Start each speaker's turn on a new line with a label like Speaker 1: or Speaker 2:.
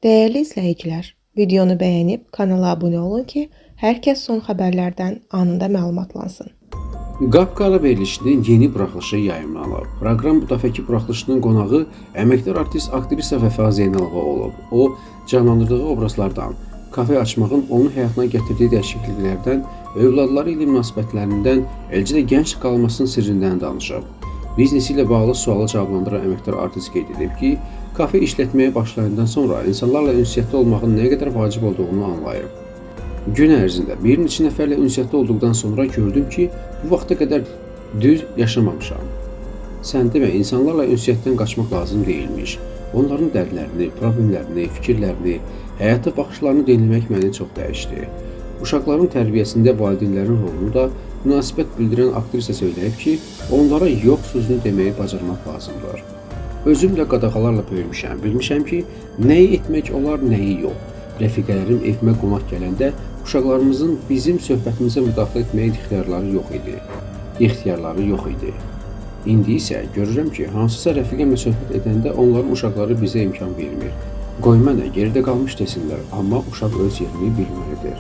Speaker 1: Değerli izləyicilər, videonu bəyənib kanala abunə olun ki, hər kəs son xəbərlərdən anında məlumatlansın.
Speaker 2: Qapqara verilişinin yeni buraxılışı yayımlanıb. Proqram bu dəfəki buraxılışının qonağı əməkdar artist, aktrisa Vəfa Zeynalova olub. O, canlandırdığı obrazlardan, kafe açmağın onun həyatına gətirdiyi dəyişikliklərdən, övladları ilə münasibətlərindən, eləcə də gənc qalmasının sirrindən danışıb. Biznesi ilə bağlı sualı cavablandıran əməkdar artist qeyd edib ki, kafe işlətməyə başlayandan sonra insanlarla ünsiyyətdə olmağın nə qədər vacib olduğunu anlayıb. Gün ərzində bir neçə nəfərlə ünsiyyətdə olduqdan sonra gördüm ki, bu vaxta qədər düz yaşamamışam. Sən demə, insanlarla ünsiyyətdən qaçmaq lazım deyilmiş. Onların dərdlərini, problemlərini, fikirlərini, həyata baxışlarını dinləmək məni çox dəyişdi. Uşaqların tərbiyəsində valideynlərin rolunu da münasibət bildirən aktrisa söyləyib ki, onlara yox sözünü deməyi bacarmaq lazımdır. Özüm də qadağalarla böyümüşəm, bilmişəm ki, nəyi etmək olar, nəyi yox. Rəfiqələrim evimə qonaq gələndə uşaqlarımızın bizim söhbətimizə müdaxilə etməyə ixtiyarları yox idi. İndi isə görürəm ki, hansısa rəfiqəmlə söhbət edəndə onların uşaqları bizə imkan vermir. Qoy mənə geridə qalmış desinlər, amma uşaq öz yerini bilməlidir.